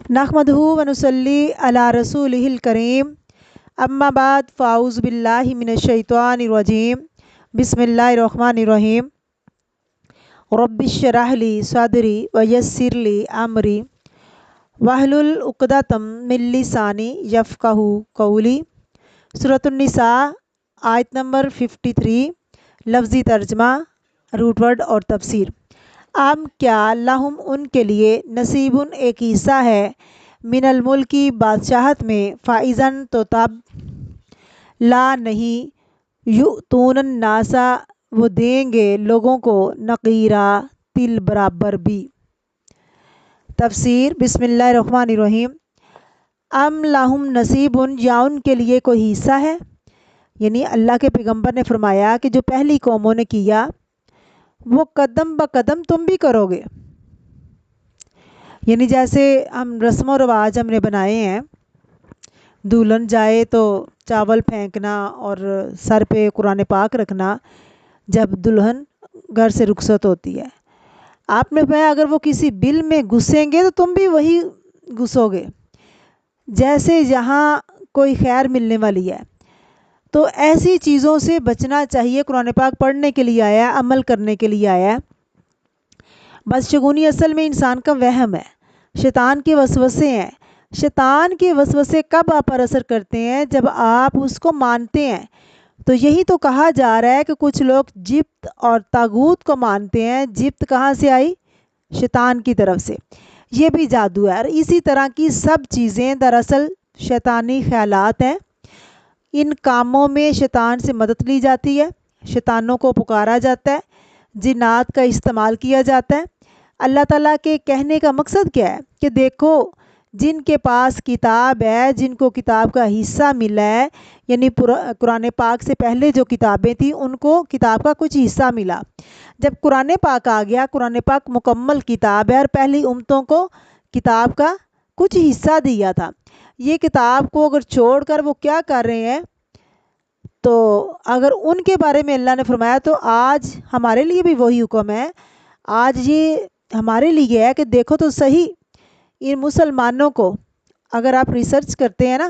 نحمدہ ونصلی علی رسولہ الکریم اما بعد فاعوذ باللہ من الشیطان الرجیم بسم اللہ الرحمن الرحیم رب اشرح لی صدری ویسر لی امری واحلل عقدۃ من لسانی یفقہوا قولی۔ سورۃ النساء آیت نمبر 53، لفظی ترجمہ، روٹ ورڈ اور تفسیر۔ ام کیا لہم ان کے لیے نصیبٌ ایک حصہ ہے من الملکی بادشاہت میں، فائزن تو تب لا نہیں یؤتون الناس وہ دیں گے لوگوں کو نقیرا تل برابر بھی۔ تفسیر۔ بسم اللہ الرحمن الرحیم۔ ام لہم نصیبٌ یا ان کے لیے کوئی حصہ ہے، یعنی اللہ کے پیغمبر نے فرمایا کہ جو پہلی قوموں نے کیا وہ قدم بقدم تم بھی کرو گے، یعنی جیسے ہم رسم و رواج ہم نے بنائے ہیں، دلہن جائے تو چاول پھینکنا اور سر پہ قرآن پاک رکھنا جب دلہن گھر سے رخصت ہوتی ہے۔ آپ نے فرمایا اگر وہ کسی بل میں گھسیں گے تو تم بھی وہی گھسو گے، جیسے یہاں کوئی خیر ملنے والی ہے۔ تو ایسی چیزوں سے بچنا چاہیے۔ قرآن پاک پڑھنے کے لیے آیا ہے، عمل کرنے کے لیے آیا ہے۔ بدشگونی اصل میں انسان کا وہم ہے، شیطان کے وسوسے ہیں۔ شیطان کے وسوسے کب آپ پر اثر کرتے ہیں؟ جب آپ اس کو مانتے ہیں۔ تو یہی تو کہا جا رہا ہے کہ کچھ لوگ جبت اور طاغوت کو مانتے ہیں۔ جبت کہاں سے آئی؟ شیطان کی طرف سے۔ یہ بھی جادو ہے، اور اسی طرح کی سب چیزیں دراصل شیطانی خیالات ہیں۔ ان کاموں میں شیطان سے مدد لی جاتی ہے، شیطانوں کو پکارا جاتا ہے، جنات کا استعمال کیا جاتا ہے۔ اللہ تعالیٰ کے کہنے کا مقصد کیا ہے کہ دیکھو جن کے پاس کتاب ہے، جن کو کتاب کا حصہ ملا ہے، یعنی قرآن پاک سے پہلے جو کتابیں تھیں ان کو کتاب کا کچھ حصہ ملا۔ جب قرآن پاک آ گیا، قرآن پاک مکمل کتاب ہے اور پہلی امتوں کو کتاب کا کچھ حصہ دیا تھا۔ یہ کتاب کو اگر چھوڑ کر وہ کیا کر رہے ہیں، تو اگر ان کے بارے میں اللہ نے فرمایا تو آج ہمارے لیے بھی وہی حکم ہے۔ آج یہ ہمارے لیے ہے کہ دیکھو تو صحیح ان مسلمانوں کو، اگر آپ ریسرچ کرتے ہیں نا،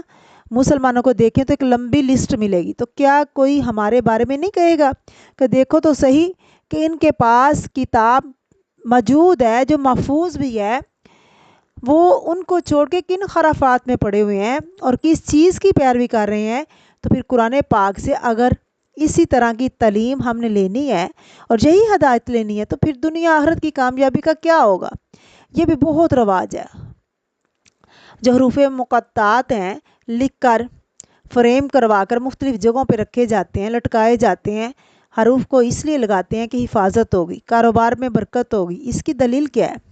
مسلمانوں کو دیکھیں تو ایک لمبی لسٹ ملے گی۔ تو کیا کوئی ہمارے بارے میں نہیں کہے گا کہ دیکھو تو صحیح کہ ان کے پاس کتاب موجود ہے جو محفوظ بھی ہے، وہ ان کو چھوڑ کے کن خرافات میں پڑے ہوئے ہیں اور کس چیز کی پیروی کر رہے ہیں۔ تو پھر قرآن پاک سے اگر اسی طرح کی تعلیم ہم نے لینی ہے اور یہی ہدایت لینی ہے تو پھر دنیا آخرت کی کامیابی کا کیا ہوگا؟ یہ بھی بہت رواج ہے۔ جو حروف مقطعات ہیں لکھ کر فریم کروا کر مختلف جگہوں پہ رکھے جاتے ہیں، لٹکائے جاتے ہیں۔ حروف کو اس لیے لگاتے ہیں کہ حفاظت ہوگی، کاروبار میں برکت ہوگی۔ اس کی دلیل کیا ہے؟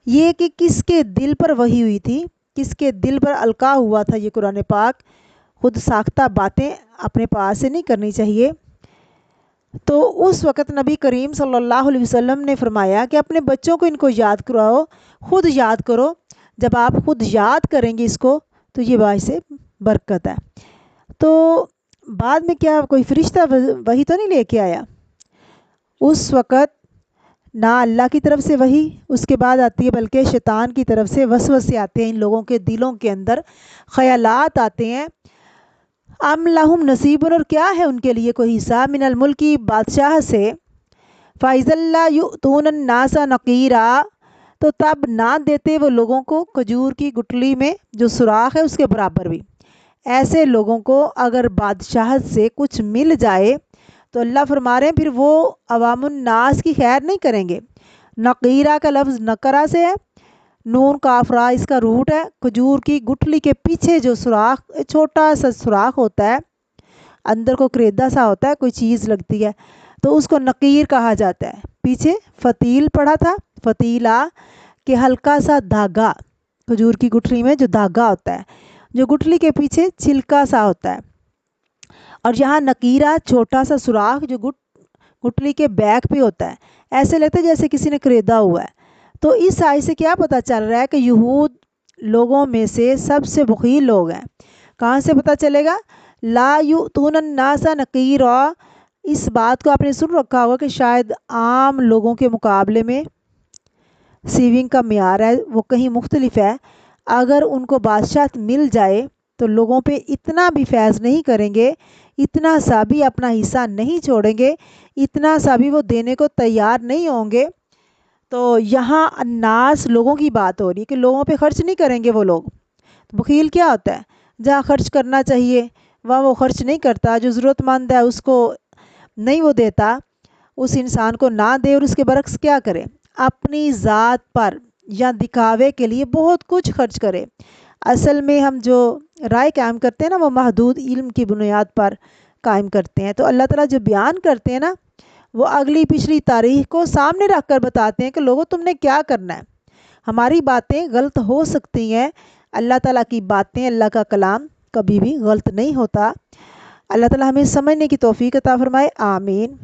یہ کہ کس کے دل پر وحی ہوئی تھی، کس کے دل پر القاء ہوا تھا یہ قرآن پاک۔ خود ساختہ باتیں اپنے پاس سے نہیں کرنی چاہیے۔ تو اس وقت نبی کریم صلی اللہ علیہ وسلم نے فرمایا کہ اپنے بچوں کو ان کو یاد کراؤ، خود یاد کرو۔ جب آپ خود یاد کریں گے اس کو تو یہ باعث برکت ہے۔ تو بعد میں کیا کوئی فرشتہ وحی تو نہیں لے کے آیا؟ اس وقت نہ اللہ کی طرف سے وحی اس کے بعد آتی ہے، بلکہ شیطان کی طرف سے وسوسے آتے ہیں، ان لوگوں کے دلوں کے اندر خیالات آتے ہیں۔ ام لہم نصیب، اور کیا ہے ان کے لیے کوئی حصہ من الملکی بادشاہ سے، فائز اللہ یؤتون الناس نقیرا تو تب نہ دیتے وہ لوگوں کو کھجور کی گٹلی میں جو سوراخ ہے اس کے برابر بھی۔ ایسے لوگوں کو اگر بادشاہت سے کچھ مل جائے تو اللہ فرما رہے ہیں پھر وہ عوام الناس کی خیر نہیں کریں گے۔ نقیرہ کا لفظ نقرہ سے ہے، نون کاف را اس کا روٹ ہے۔ کھجور کی گٹھلی کے پیچھے جو سوراخ، چھوٹا سا سوراخ ہوتا ہے، اندر کو کریدا سا ہوتا ہے، کوئی چیز لگتی ہے، تو اس کو نقیر کہا جاتا ہے۔ پیچھے فتیل پڑھا تھا، فتیلہ کہ ہلکا سا دھاگا، کھجور کی گٹھلی میں جو دھاگا ہوتا ہے، جو گٹھلی کے پیچھے چھلکا سا ہوتا ہے، اور یہاں نقیرہ چھوٹا سا سوراخ جو گٹھلی کے بیک پہ ہوتا ہے، ایسے لگتا ہے جیسے کسی نے کریدا ہوا ہے۔ تو اس آیت سے کیا پتہ چل رہا ہے کہ یہود لوگوں میں سے سب سے بخیل لوگ ہیں۔ کہاں سے پتہ چلے گا؟ لا یؤتون الناس نقیرا، اس بات کو آپ نے سن رکھا ہوگا کہ شاید عام لوگوں کے مقابلے میں سیونگ کا معیار ہے وہ کہیں مختلف ہے۔ اگر ان کو بادشاہت مل جائے تو لوگوں پہ اتنا بھی فیض نہیں کریں گے، اتنا سا بھی اپنا حصہ نہیں چھوڑیں گے، اتنا سا بھی وہ دینے کو تیار نہیں ہوں گے۔ تو یہاں الناس لوگوں کی بات ہو رہی ہے کہ لوگوں پہ خرچ نہیں کریں گے وہ لوگ۔ بخیل کیا ہوتا ہے؟ جہاں خرچ کرنا چاہیے وہاں وہ خرچ نہیں کرتا، جو ضرورت مند ہے اس کو نہیں وہ دیتا، اس انسان کو نہ دے، اور اس کے برعکس کیا کرے؟ اپنی ذات پر یا دکھاوے کے لیے بہت کچھ خرچ کرے۔ اصل میں ہم جو رائے قائم کرتے ہیں نا، وہ محدود علم کی بنیاد پر قائم کرتے ہیں۔ تو اللہ تعالیٰ جو بیان کرتے ہیں نا، وہ اگلی پچھلی تاریخ کو سامنے رکھ کر بتاتے ہیں کہ لوگوں تم نے کیا کرنا ہے۔ ہماری باتیں غلط ہو سکتی ہیں، اللہ تعالیٰ کی باتیں، اللہ کا کلام کبھی بھی غلط نہیں ہوتا۔ اللہ تعالیٰ ہمیں سمجھنے کی توفیق عطا فرمائے، آمین۔